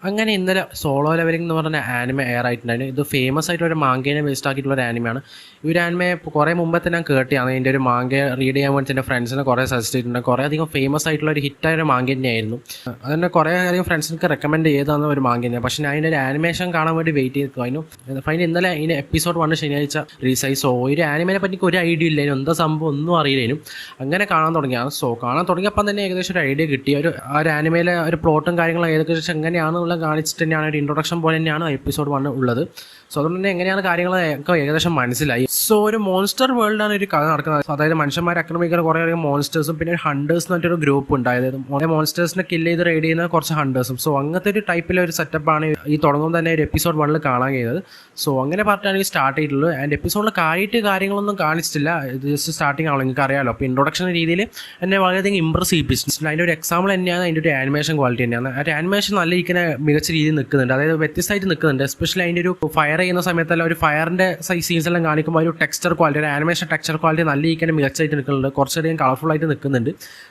അങ്ങനെ ഇന്നലെ solo levelling എന്ന് പറഞ്ഞ ആനിമ എയർ ആയിട്ടുണ്ടായിരുന്നു. ഇത് ഫേമസ് ആയിട്ട് ഒരു മാങ്കേനെ ബേസ്ഡ് ആക്കിയിട്ടുള്ള ഒരു ആനിമയാണ്. ഈ ഒരു ആനിമയെ കുറേ മുമ്പത്തെ ഞാൻ കേട്ടിയാണ്. ഇതിൻ്റെ ഒരു മാങ്ക റീഡ് ചെയ്യാൻ വേണ്ടി എൻ്റെ ഫ്രണ്ട്സിനെ കുറേ സജസ്റ്റ് ചെയ്തിട്ടുണ്ട്. കുറേ അധികം ഫേമസ് ആയിട്ടുള്ള ഒരു ഹിറ്റായ ഒരു മാങ്ക തന്നെയായിരുന്നു. അതിനെ കുറേ അധികം ഫ്രണ്ട്സിനൊക്കെ റെക്കമെൻഡ് ചെയ്തതാണ് ഒരു മാങ്ക തന്നെയാണ്. പക്ഷേ ഞാൻ അതിൻ്റെ ഒരു ആനിമേഷൻ കാണാൻ വേണ്ടി വെയിറ്റ് ചെയ്തിരുന്നു. അതിന് ഇന്നലെ ഇതിന് എപ്പിസോഡ് 1 ശനിയാഴ്ച റിലീസായി. സോ ഒരു ആനിമേനെ പറ്റി ഒരു ഐഡിയ ഇല്ലായിരുന്നു, എന്താ സംഭവം ഒന്നും അറിയില്ലേനും. അങ്ങനെ കാണാൻ തുടങ്ങിയാണ്. സോ കാണാൻ തുടങ്ങിയപ്പം തന്നെ ഏകദേശം ഒരു ഐഡിയ കിട്ടി. ആ ഒരു ആനിമയിലെ ഒരു പ്ലോട്ടും കാര്യങ്ങളും ഏകദേശം എങ്ങനെയാണെന്നുള്ള കാണിച്ചിട്ട് തന്നെയാണ് ഒരു ഇൻട്രൊഡക്ഷൻ പോലെ തന്നെയാണ് എപ്പിസോഡ് 1 ഉള്ളത്. സോ അതുകൊണ്ട് തന്നെ എങ്ങനെയാണ് കാര്യങ്ങളൊക്കെ ഏകദേശം മനസ്സിലായി. സോ ഒരു മോൺസ്റ്റർ വേൾഡാണ് ഒരു കഥ നടക്കുന്നത്. അതായത് മനുഷ്യന്മാരെ ആക്രമിക്കുന്ന കുറേ അധികം മോൺസ്റ്റേഴ്സും പിന്നെ ഒരു ഹണ്ടേഴ്സ് എന്ന് പറഞ്ഞൊരു ഗ്രൂപ്പ് ഉണ്ട്. അതായത് മോൺസ്റ്റേഴ്സിനെ കില്ല് ചെയ്ത് റൈഡ് ചെയ്യുന്ന കുറച്ച് ഹണ്ടേഴ്സും. സോ അങ്ങനത്തെ ഒരു ടൈപ്പിലെ ഒരു സെറ്റപ്പാണ് ഈ തുടങ്ങുമ്പോൾ തന്നെ ഒരു എപ്പിസോഡ് 1 കാണാൻ കഴിയുന്നത്. സോ അങ്ങനെ പറഞ്ഞിട്ടാണ് ഈ സ്റ്റാർട്ട് ചെയ്തിട്ടുള്ളത്. ആൻഡ് എപ്പിസോഡിൽ കാര്യങ്ങളൊന്നും കാണിച്ചിട്ടില്ല. ഇത് ജസ്റ്റ് സ്റ്റാർട്ടിംഗ് ആണല്ലോ, നിങ്ങൾക്ക് അറിയാമല്ലോ. അപ്പോൾ ഇൻട്രൊഡക്ഷൻ രീതിയിൽ എന്നെ വളരെയധികം ഇമ്പ്രസ് ചെയ്യിപ്പിച്ചു. അതിൻ്റെ ഒരു എക്സാമ്പിൾ തന്നെയാണ് അതിൻ്റെ ഒരു ആനിമേഷൻ ക്വാളിറ്റി തന്നെയാണ്. ആ ആനിമേഷൻ നല്ല ഇരിക്കുന്ന മികച്ച രീതിയിൽ നിൽക്കുന്നുണ്ട്. അതായത് വ്യത്യസ്തമായിട്ട് നിൽക്കുന്നുണ്ട്. എസ്പെഷ്യലി അതിൻ്റെ ഒരു ഫയർ ചെയ്യുന്ന സമയത്തല്ല ഒരു ഫയറിൻ്റെ സീൻസ് എല്ലാം കാണിക്കുമ്പോൾ ഒരു ടെക്സ്ചർ ക്വാളിറ്റി, ഒരു ആനിമേഷൻ ടെക്സ്ചർ ക്വാളിറ്റി നല്ല ഇരിക്കാൻ മികച്ചതായിട്ട് നിൽക്കുന്നുണ്ട്. കുറച്ചധികം കളർഫുൾ ആയിട്ട് നിൽക്കുന്നുണ്ട്.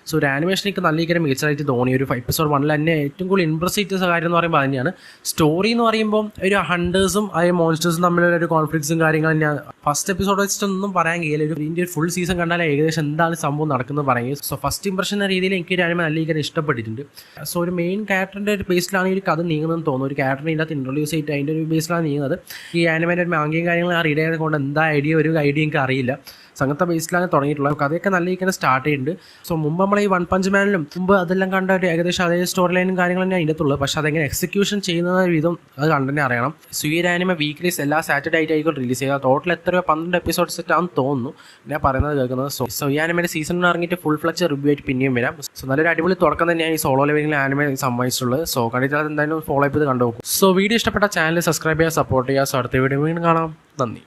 സോ ഒരു ആനിമേഷനിക്ക് നല്ല ഇരിക്കാൻ മികച്ചതായിട്ട് തോന്നി. ഒരു എപ്പിസോഡ് 1 തന്നെ ഏറ്റവും കൂടുതൽ ഇംപ്രസ് ചെയ്ത കാര്യം എന്ന് പറയുമ്പോൾ തന്നെയാണ്. സ്റ്റോറി എന്ന് പറയുമ്പോൾ ഒരു ഹണ്ടേഴ്സും അതായത് മോൺസ്റ്റേഴ്സും തമ്മിലുള്ള ഒരു കോൺഫ്ലിക്ട്സും കാര്യങ്ങൾ തന്നെയാണ്. ഫസ്റ്റ് എപ്പിസോഡ് വെച്ചിട്ടൊന്നും പറയാൻ കഴിയില്ല. ഇതിൻ്റെ ഒരു ഫുൾ സീസൺ കണ്ടാൽ ഏകദേശം എന്താണ് സംഭവം നടക്കുന്നത് പറയുക. സോ ഫസ്റ്റ് ഇംപ്രഷൻ എന്ന രീതിയിൽ എനിക്ക് ഒരു ആനിമ നല്ല രീതിയിൽ ഇഷ്ടപ്പെട്ടിട്ടുണ്ട്. സോ ഒരു മെയിൻ ക്യാരക്ടറിൻ്റെ ഒരു ബേസിലാണ് ഈ കഥ നീങ്ങുന്നതെന്ന് തോന്നുന്നു. ഒരു ക്യാരക്ടറിനെ ഇതിനകത്ത് ഇൻട്രൊഡ്യൂസ് ചെയ്തിട്ട് അതിൻ്റെ ഒരു ബേസിലാണ് നീങ്ങുന്നത്. ഈ ആനിമേൻ്റെ ഒരു മാംഗയും കാര്യങ്ങളും റീഡ് ചെയ്യുന്നത് കൊണ്ട് എന്താ ഒരു ഐഡിയ എനിക്ക് അറിയില്ല. സംഘത്തെ ബേസിലാണ് തുടങ്ങിയിട്ടുള്ളത്. കഥയൊക്കെ നല്ല രീതിയിൽ സ്റ്റാർട്ട് ചെയ്തിട്ടുണ്ട്. സോ മുമ്പ് നമ്മൾ ഈ വൺ പഞ്ച് മാനിലും മുമ്പ് അതെല്ലാം കണ്ട ഒരു ഏകദേശം അതേ സ്റ്റോറി ലൈനും കാര്യങ്ങളും തന്നെ അതിനകത്തുള്ളത്. പക്ഷേ അതെങ്ങനെ എക്സിക്യൂഷൻ ചെയ്യുന്ന വിധം അത് കണ്ടന്നെ അറിയണം. സോ ഈ ആനിമ വീക്ക്ലീസ് എല്ലാ സാറ്റർഡേ ആയിട്ടായിരിക്കും റിലീസ് ചെയ്യുക. ടോട്ടൽ എത്രയോ 12 എപ്പിസോഡ്സ് ആണെന്ന് തോന്നുന്നു ഞാൻ പറയുന്നത് കേൾക്കുന്നത്. സോ ഈ ആനിമയുടെ സീസണിൽ ഇറങ്ങിയിട്ട് ഫുൾ ഫ്ലച്ച് റിവ്യൂ ആയിട്ട് പിന്നെയും വരാം. സോ നല്ലൊരു അടിപൊളി തുടക്കം തന്നെയാണ് ഈ സോളോ ലെവലിംഗിൽ ആനിമ സംഭവിച്ചിട്ടുള്ളത്. സോ കണ്ടിട്ട് എന്തായാലും ഫോളോ ചെയ്ത് കണ്ടുപോകും. സോ വീഡിയോ ഇഷ്ടപ്പെട്ട ചാനൽ സബ്സ്ക്രൈബ് ചെയ്യുക, സപ്പോർട്ട് ചെയ്യുക. സോ അടുത്ത വീഡിയോ വീണ്ടും കാണാം. നന്ദി.